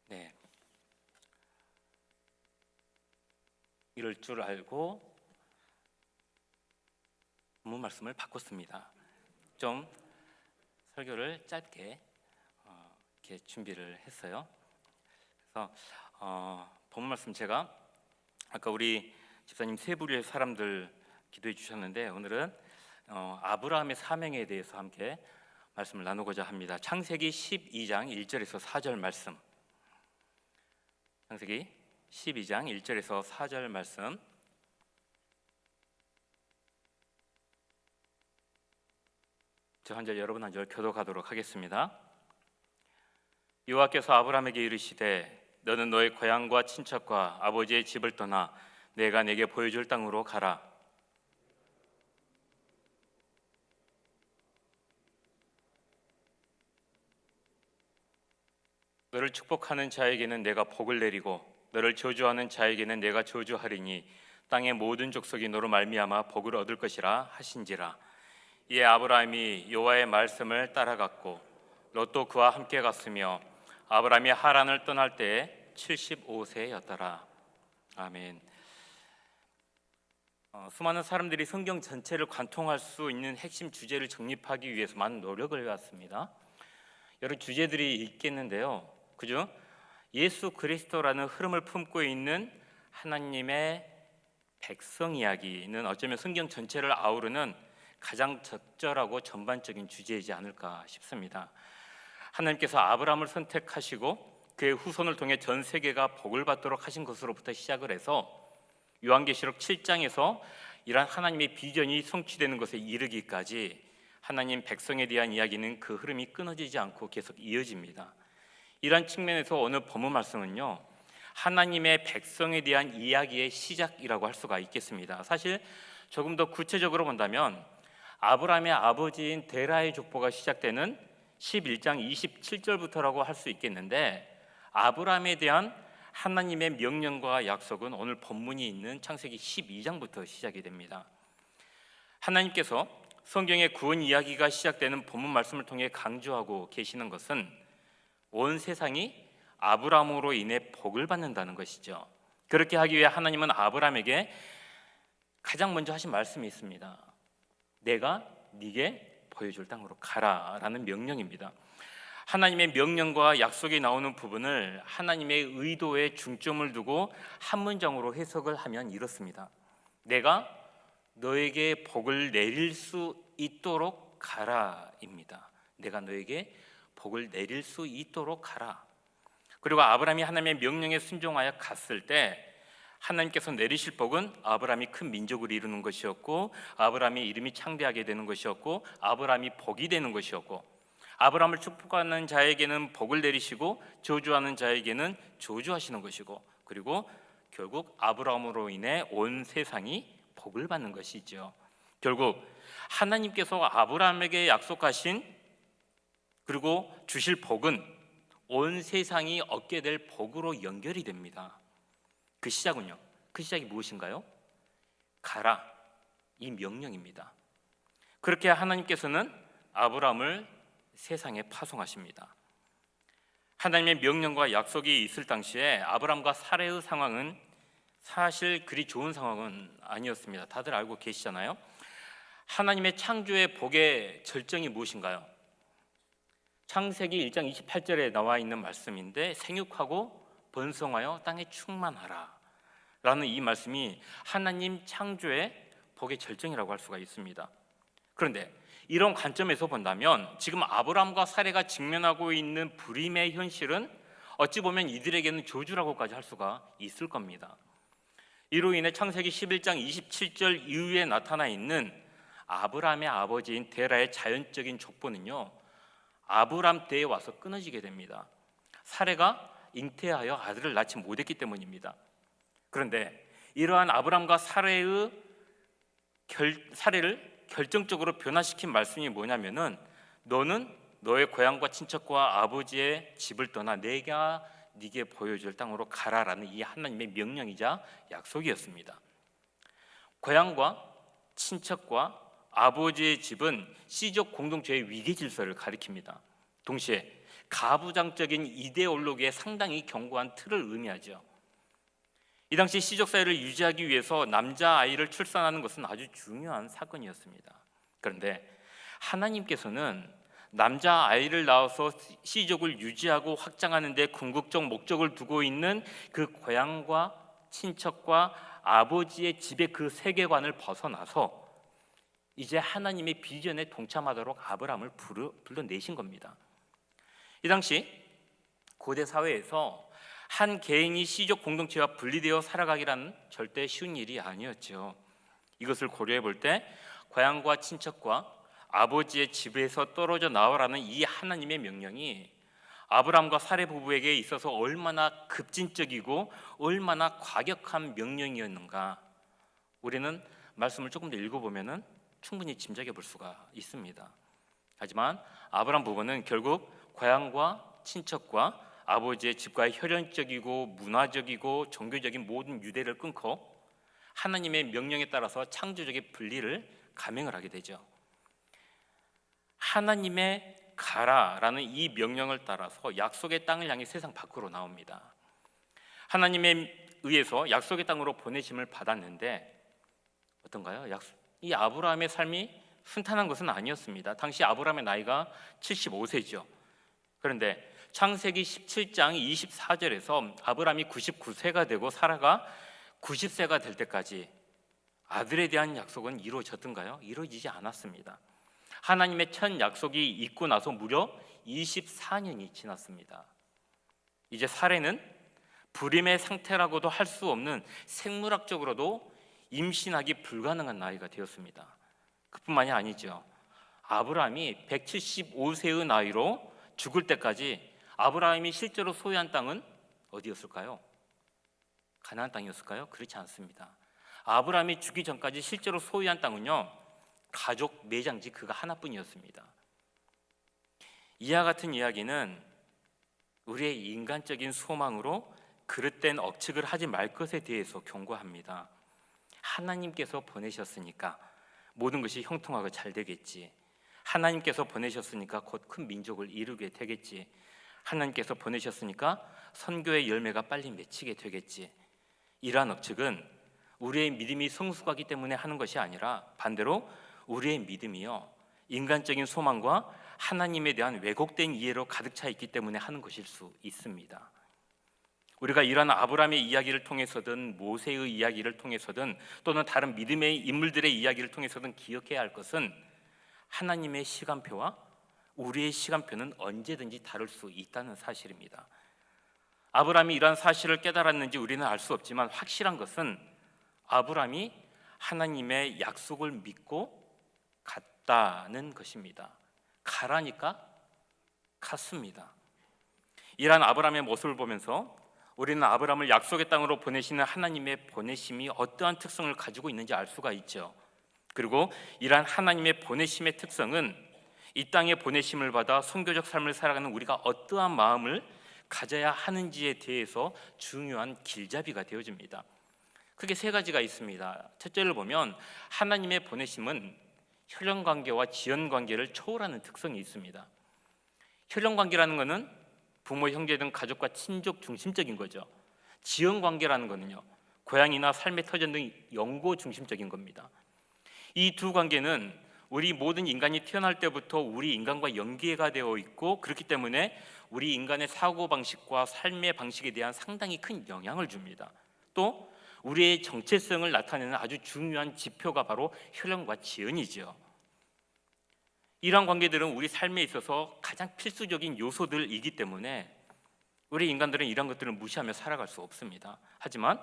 네, 이럴 줄 알고 본문 말씀을 바꿨습니다. 좀 설교를 짧게 이렇게 준비를 했어요. 그래서 본문 말씀 제가 아까 우리 집사님 세 부류의 사람들 기도해 주셨는데 오늘은 아브라함의 사명에 대해서 함께 말씀을 나누고자 합니다. 창세기 12장 1절에서 4절 말씀. 창세기 12장 1절에서 4절 말씀. 저 한 절 여러분 한 절 교독하도록 하겠습니다. 여호와께서 아브라함에게 이르시되 너는 너의 고향과 친척과 아버지의 집을 떠나 내가 내게 보여줄 땅으로 가라. 너를 축복하는 자에게는 내가 복을 내리고 너를 저주하는 자에게는 내가 저주하리니 땅의 모든 족속이 너로 말미암아 복을 얻을 것이라 하신지라. 이에 아브라함이 여호와의 말씀을 따라갔고 롯도 그와 함께 갔으며 아브라함이 하란을 떠날 때에 75세였더라. 아멘. 수많은 사람들이 성경 전체를 관통할 수 있는 핵심 주제를 정립하기 위해서 많은 노력을 해왔습니다. 여러 주제들이 있겠는데요, 그죠? 예수 그리스도라는 흐름을 품고 있는 하나님의 백성 이야기는 어쩌면 성경 전체를 아우르는 가장 적절하고 전반적인 주제이지 않을까 싶습니다. 하나님께서 아브라함을 선택하시고 그의 후손을 통해 전 세계가 복을 받도록 하신 것으로부터 시작을 해서 요한계시록 7장에서 이러한 하나님의 비전이 성취되는 것에 이르기까지 하나님 백성에 대한 이야기는 그 흐름이 끊어지지 않고 계속 이어집니다. 이러한 측면에서 오늘 본문 말씀은요, 하나님의 백성에 대한 이야기의 시작이라고 할 수가 있겠습니다. 사실 조금 더 구체적으로 본다면 아브라함의 아버지인 데라의 족보가 시작되는 11장 27절부터라고 할 수 있겠는데, 아브라함에 대한 하나님의 명령과 약속은 오늘 본문이 있는 창세기 12장부터 시작이 됩니다. 하나님께서 성경의 구원 이야기가 시작되는 본문 말씀을 통해 강조하고 계시는 것은 온 세상이 아브라함으로 인해 복을 받는다는 것이죠. 그렇게 하기 위해 하나님은 아브라함에게 가장 먼저 하신 말씀이 있습니다. 내가 네게 보여줄 땅으로 가라라는 명령입니다. 하나님의 명령과 약속이 나오는 부분을 하나님의 의도에 중점을 두고 한 문장으로 해석을 하면 이렇습니다. 내가 너에게 복을 내릴 수 있도록 가라입니다. 내가 너에게 복을 내릴 수 있도록 가라. 그리고 아브라함이 하나님의 명령에 순종하여 갔을 때 하나님께서 내리실 복은 아브라함이 큰 민족을 이루는 것이었고, 아브라함의 이름이 창대하게 되는 것이었고, 아브라함이 복이 되는 것이었고, 아브라함을 축복하는 자에게는 복을 내리시고 저주하는 자에게는 저주하시는 것이고, 그리고 결국 아브라함으로 인해 온 세상이 복을 받는 것이죠. 결국 하나님께서 아브라함에게 약속하신 그리고 주실 복은 온 세상이 얻게 될 복으로 연결이 됩니다. 그 시작은요, 그 시작이 무엇인가요? 가라, 이 명령입니다. 그렇게 하나님께서는 아브라함을 세상에 파송하십니다. 하나님의 명령과 약속이 있을 당시에 아브라함과 사레의 상황은 사실 그리 좋은 상황은 아니었습니다. 다들 알고 계시잖아요. 하나님의 창조의 복의 절정이 무엇인가요? 창세기 1장 28절에 나와 있는 말씀인데, 생육하고 번성하여 땅에 충만하라 라는 이 말씀이 하나님 창조의 복의 절정이라고 할 수가 있습니다. 그런데 이런 관점에서 본다면 지금 아브라함과 사레가 직면하고 있는 불임의 현실은 어찌 보면 이들에게는 조주라고까지 할 수가 있을 겁니다. 이로 인해 창세기 11장 27절 이후에 나타나 있는 아브라함의 아버지인 데라의 자연적인 족보는요, 아브라함 때에 와서 끊어지게 됩니다. 사레가 잉태하여 아들을 낳지 못했기 때문입니다. 그런데 이러한 아브라함과 사레의 사례를 결정적으로 변화시킨 말씀이 뭐냐면은, 너는 너의 고향과 친척과 아버지의 집을 떠나 내가 네게 보여줄 땅으로 가라라는 이 하나님의 명령이자 약속이었습니다. 고향과 친척과 아버지의 집은 씨족 공동체의 위계 질서를 가리킵니다. 동시에 가부장적인 이데올로기에 상당히 견고한 틀을 의미하죠. 이 당시 시족 사회를 유지하기 위해서 남자아이를 출산하는 것은 아주 중요한 사건이었습니다. 그런데 하나님께서는 남자아이를 낳아서 시족을 유지하고 확장하는 데 궁극적 목적을 두고 있는 그 고향과 친척과 아버지의 집의 그 세계관을 벗어나서 이제 하나님의 비전에 동참하도록 아브라함을 불러내신 겁니다. 이 당시 고대 사회에서 한 개인이 시족 공동체와 분리되어 살아가기란 절대 쉬운 일이 아니었죠. 이것을 고려해 볼 때 고향과 친척과 아버지의 집에서 떨어져 나오라는 이 하나님의 명령이 아브라함과 사레 부부에게 있어서 얼마나 급진적이고 얼마나 과격한 명령이었는가, 우리는 말씀을 조금 더 읽어보면 충분히 짐작해 볼 수가 있습니다. 하지만 아브라함 부부는 결국 고향과 친척과 아버지의 집과의 혈연적이고 문화적이고 종교적인 모든 유대를 끊고 하나님의 명령에 따라서 창조적인 분리를 감행을 하게 되죠. 하나님의 가라라는 이 명령을 따라서 약속의 땅을 향해 세상 밖으로 나옵니다. 하나님에 의해서 약속의 땅으로 보내심을 받았는데 어떤가요? 이 아브라함의 삶이 순탄한 것은 아니었습니다. 당시 아브라함의 나이가 75세죠. 그런데 창세기 17장 24절에서 아브라함이 99세가 되고 사라가 90세가 될 때까지 아들에 대한 약속은 이루어졌던가요? 이루어지지 않았습니다. 하나님의 첫 약속이 있고 나서 무려 24년이 지났습니다. 이제 사레는 불임의 상태라고도 할 수 없는 생물학적으로도 임신하기 불가능한 나이가 되었습니다. 그뿐만이 아니죠. 아브라함이 175세의 나이로 죽을 때까지 아브라함이 실제로 소유한 땅은 어디였을까요? 가나안 땅이었을까요? 그렇지 않습니다. 아브라함이 죽기 전까지 실제로 소유한 땅은요, 가족 매장지 그가 하나뿐이었습니다. 이와 같은 이야기는 우리의 인간적인 소망으로 그릇된 억측을 하지 말 것에 대해서 경고합니다. 하나님께서 보내셨으니까 모든 것이 형통하고 잘 되겠지. 하나님께서 보내셨으니까 곧 큰 민족을 이루게 되겠지. 하나님께서 보내셨으니까 선교의 열매가 빨리 맺히게 되겠지. 이러한 억측은 우리의 믿음이 성숙하기 때문에 하는 것이 아니라 반대로 우리의 믿음이요, 인간적인 소망과 하나님에 대한 왜곡된 이해로 가득 차 있기 때문에 하는 것일 수 있습니다. 우리가 이러한 아브라함의 이야기를 통해서든 모세의 이야기를 통해서든 또는 다른 믿음의 인물들의 이야기를 통해서든 기억해야 할 것은 하나님의 시간표와 우리의 시간표는 언제든지 다를 수 있다는 사실입니다. 아브라함이 이러한 사실을 깨달았는지 우리는 알 수 없지만 확실한 것은 아브라함이 하나님의 약속을 믿고 갔다는 것입니다. 가라니까 갔습니다. 이러한 아브라함의 모습을 보면서 우리는 아브라함을 약속의 땅으로 보내시는 하나님의 보내심이 어떠한 특성을 가지고 있는지 알 수가 있죠. 그리고 이러한 하나님의 보내심의 특성은 이 땅에 보내심을 받아 선교적 삶을 살아가는 우리가 어떠한 마음을 가져야 하는지에 대해서 중요한 길잡이가 되어집니다. 크게 세 가지가 있습니다. 첫째를 보면 하나님의 보내심은 혈연관계와 지연관계를 초월하는 특성이 있습니다. 혈연관계라는 것은 부모, 형제 등 가족과 친족 중심적인 거죠. 지연관계라는 것은요, 고향이나 삶의 터전 등 연고 중심적인 겁니다. 이 두 관계는 우리 모든 인간이 태어날 때부터 우리 인간과 연계가 되어 있고, 그렇기 때문에 우리 인간의 사고방식과 삶의 방식에 대한 상당히 큰 영향을 줍니다. 또 우리의 정체성을 나타내는 아주 중요한 지표가 바로 혈연과 지연이죠. 이러한 관계들은 우리 삶에 있어서 가장 필수적인 요소들이기 때문에 우리 인간들은 이런 것들을 무시하며 살아갈 수 없습니다. 하지만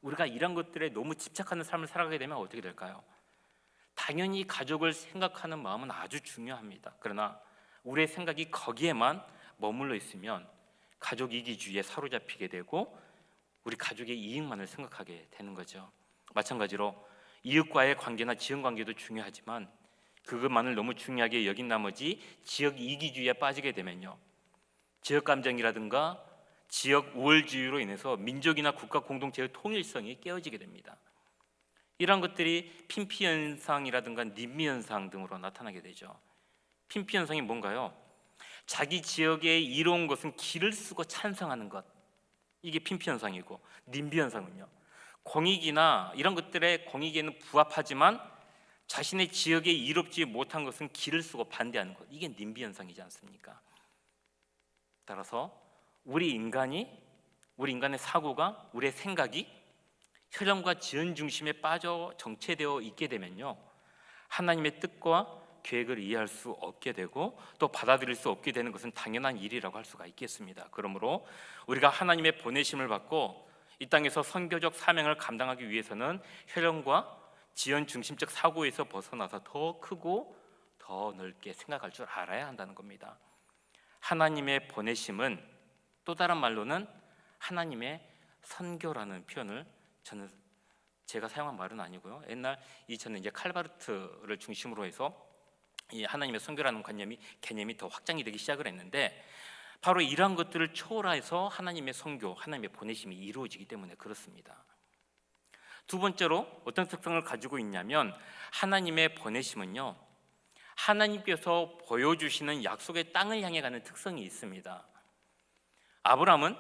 우리가 이런 것들에 너무 집착하는 삶을 살아가게 되면 어떻게 될까요? 당연히 가족을 생각하는 마음은 아주 중요합니다. 그러나 우리의 생각이 거기에만 머물러 있으면 가족 이기주의에 사로잡히게 되고 우리 가족의 이익만을 생각하게 되는 거죠. 마찬가지로 이웃과의 관계나 지연관계도 중요하지만 그것만을 너무 중요하게 여긴 나머지 지역 이기주의에 빠지게 되면요, 지역 감정이라든가 지역 우월주의로 인해서 민족이나 국가 공동체의 통일성이 깨어지게 됩니다. 이런 것들이 핀피 현상이라든가 님미 현상 등으로 나타나게 되죠. 핀피 현상이 뭔가요? 자기 지역에 이로운 것은 기를 쓰고 찬성하는 것, 이게 핀피 현상이고, 님비 현상은요, 공익이나 이런 것들의 공익에는 부합하지만 자신의 지역에 이롭지 못한 것은 기를 쓰고 반대하는 것, 이게 님비 현상이지 않습니까? 따라서 우리 인간의 사고가, 우리의 생각이 혈연과 지연 중심에 빠져 정체되어 있게 되면요, 하나님의 뜻과 계획을 이해할 수 없게 되고 또 받아들일 수 없게 되는 것은 당연한 일이라고 할 수가 있겠습니다. 그러므로 우리가 하나님의 보내심을 받고 이 땅에서 선교적 사명을 감당하기 위해서는 혈연과 지연 중심적 사고에서 벗어나서 더 크고 더 넓게 생각할 줄 알아야 한다는 겁니다. 하나님의 보내심은 또 다른 말로는 하나님의 선교라는 표현을, 저는 제가 사용한 말은 아니고요, 옛날 저는 이제 칼바르트를 중심으로 해서 이 하나님의 선교라는 개념이 더 확장이 되기 시작을 했는데, 바로 이러한 것들을 초월해서 하나님의 선교, 하나님의 보내심이 이루어지기 때문에 그렇습니다. 두 번째로 어떤 특성을 가지고 있냐면, 하나님의 보내심은요, 하나님께서 보여주시는 약속의 땅을 향해 가는 특성이 있습니다. 아브라함은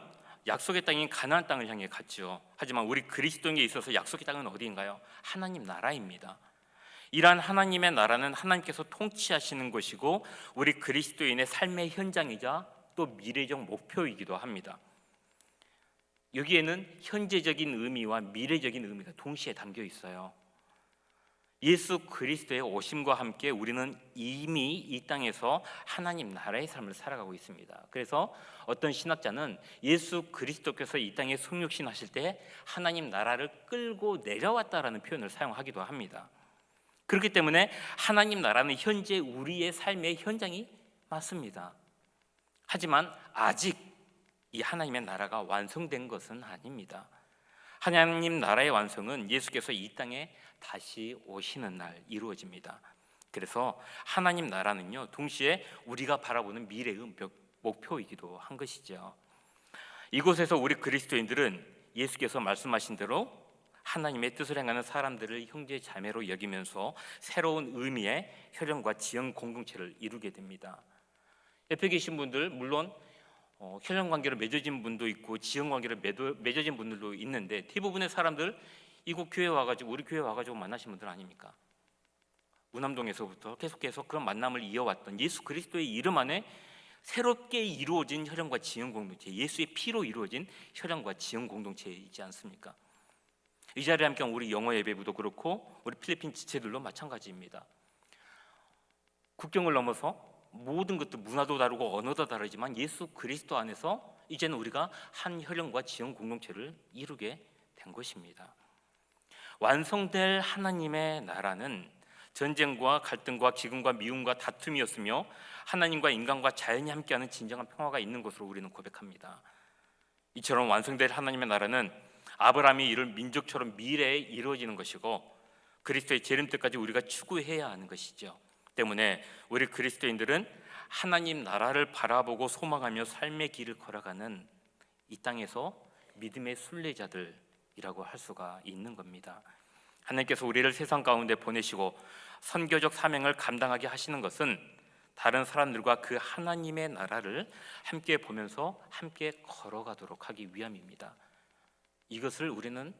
약속의 땅인 가나안 땅을 향해 갔죠. 하지만 우리 그리스도인에 있어서 약속의 땅은 어디인가요? 하나님 나라입니다. 이러한 하나님의 나라는 하나님께서 통치하시는 것이고 우리 그리스도인의 삶의 현장이자 또 미래적 목표이기도 합니다. 여기에는 현재적인 의미와 미래적인 의미가 동시에 담겨 있어요. 예수 그리스도의 오심과 함께 우리는 이미 이 땅에서 하나님 나라의 삶을 살아가고 있습니다. 그래서 어떤 신학자는 예수 그리스도께서 이 땅에 성육신 하실 때 하나님 나라를 끌고 내려왔다라는 표현을 사용하기도 합니다. 그렇기 때문에 하나님 나라는 현재 우리의 삶의 현장이 맞습니다. 하지만 아직 이 하나님의 나라가 완성된 것은 아닙니다. 하나님 나라의 완성은 예수께서 이 땅에 다시 오시는 날 이루어집니다. 그래서 하나님 나라는요, 동시에 우리가 바라보는 미래의 목표이기도 한 것이죠. 이곳에서 우리 그리스도인들은 예수께서 말씀하신 대로 하나님의 뜻을 행하는 사람들을 형제 자매로 여기면서 새로운 의미의 혈연과 지연 공동체를 이루게 됩니다. 옆에 계신 분들 물론 혈연 관계로 맺어진 분도 있고 지연 관계로 맺어진 분들도 있는데, 대부분의 사람들 이곳 교회 와가지고, 우리 교회 와가지고 만나신 분들 아닙니까? 우남동에서부터 계속해서 그런 만남을 이어왔던 예수 그리스도의 이름 안에 새롭게 이루어진 혈연과 지연 공동체, 예수의 피로 이루어진 혈연과 지연 공동체이지 않습니까? 이 자리에 함께한 우리 영어 예배부도 그렇고 우리 필리핀 지체들도 마찬가지입니다. 국경을 넘어서 모든 것도 문화도 다르고 언어도 다르지만 예수 그리스도 안에서 이제는 우리가 한 혈연과 지연 공동체를 이루게 된 것입니다. 완성될 하나님의 나라는 전쟁과 갈등과 기근과 미움과 다툼이었으며 하나님과 인간과 자연이 함께하는 진정한 평화가 있는 것으로 우리는 고백합니다. 이처럼 완성될 하나님의 나라는 아브라함이 이룰 민족처럼 미래에 이루어지는 것이고 그리스도의 재림 때까지 우리가 추구해야 하는 것이죠. 때문에 우리 그리스도인들은 하나님 나라를 바라보고 소망하며 삶의 길을 걸어가는 이 땅에서 믿음의 순례자들이라고 할 수가 있는 겁니다. 하나님께서 우리를 세상 가운데 보내시고 선교적 사명을 감당하게 하시는 것은 다른 사람들과 그 하나님의 나라를 함께 보면서 함께 걸어가도록 하기 위함입니다. 이것을 우리는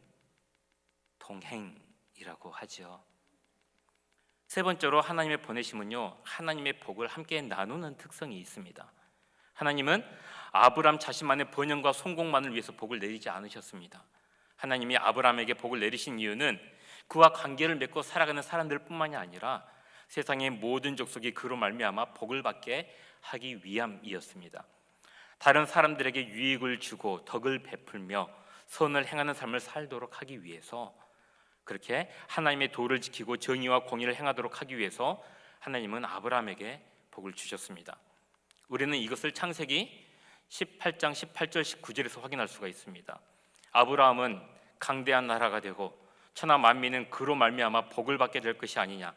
동행이라고 하죠. 세 번째로 하나님의 보내심은요, 하나님의 복을 함께 나누는 특성이 있습니다. 하나님은 아브라함 자신만의 번영과 성공만을 위해서 복을 내리지 않으셨습니다. 하나님이 아브라함에게 복을 내리신 이유는 그와 관계를 맺고 살아가는 사람들 뿐만이 아니라 세상의 모든 족속이 그로 말미암아 복을 받게 하기 위함이었습니다. 다른 사람들에게 유익을 주고 덕을 베풀며 선을 행하는 삶을 살도록 하기 위해서, 그렇게 하나님의 도를 지키고 정의와 공의를 행하도록 하기 위해서 하나님은 아브라함에게 복을 주셨습니다. 우리는 이것을 창세기 18장 18절 19절에서 확인할 수가 있습니다. 아브라함은 강대한 나라가 되고 천하 만민은 그로 말미암아 복을 받게 될 것이 아니냐.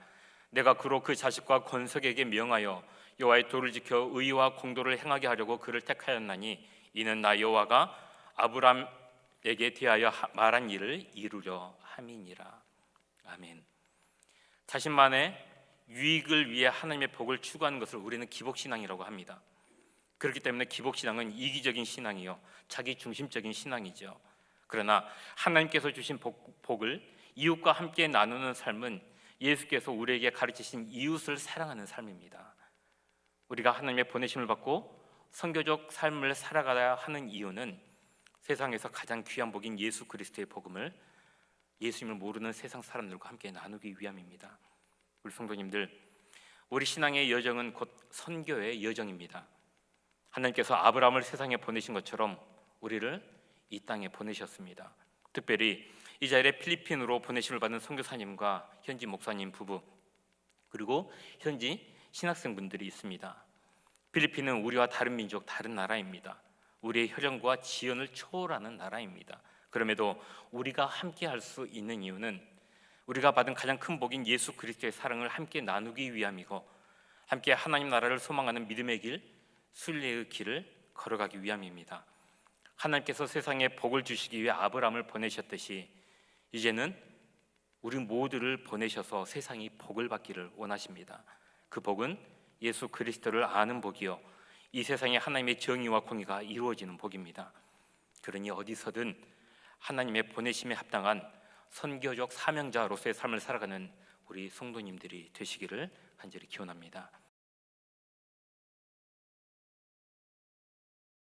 내가 그로 그 자식과 권속에게 명하여 여호와의 도를 지켜 의와 공도를 행하게 하려고 그를 택하였나니 이는 나 여호와가 아브라함에게 대하여 말한 일을 이루려 함이니라. 아멘. 자신만의 유익을 위해 하나님의 복을 추구하는 것을 우리는 기복신앙이라고 합니다. 그렇기 때문에 기복신앙은 이기적인 신앙이요, 자기 중심적인 신앙이죠. 그러나 하나님께서 주신 복을 이웃과 함께 나누는 삶은 예수께서 우리에게 가르치신 이웃을 사랑하는 삶입니다. 우리가 하나님의 보내심을 받고 선교적 삶을 살아가야 하는 이유는 세상에서 가장 귀한 복인 예수 그리스도의 복음을 예수님을 모르는 세상 사람들과 함께 나누기 위함입니다. 우리 성도님들, 우리 신앙의 여정은 곧 선교의 여정입니다. 하나님께서 아브라함을 세상에 보내신 것처럼 우리를 이 땅에 보내셨습니다. 특별히 이 자리에 필리핀으로 보내심을 받은 선교사님과 현지 목사님 부부, 그리고 현지 신학생분들이 있습니다. 필리핀은 우리와 다른 민족, 다른 나라입니다. 우리의 혈연과 지연을 초월하는 나라입니다. 그럼에도 우리가 함께 할 수 있는 이유는 우리가 받은 가장 큰 복인 예수 그리스도의 사랑을 함께 나누기 위함이고, 함께 하나님 나라를 소망하는 믿음의 길, 순례의 길을 걸어가기 위함입니다. 하나님께서 세상에 복을 주시기 위해 아브라함을 보내셨듯이 이제는 우리 모두를 보내셔서 세상이 복을 받기를 원하십니다. 그 복은 예수 그리스도를 아는 복이요, 이 세상에 하나님의 정의와 공의가 이루어지는 복입니다. 그러니 어디서든 하나님의 보내심에 합당한 선교적 사명자로서의 삶을 살아가는 우리 성도님들이 되시기를 간절히 기원합니다.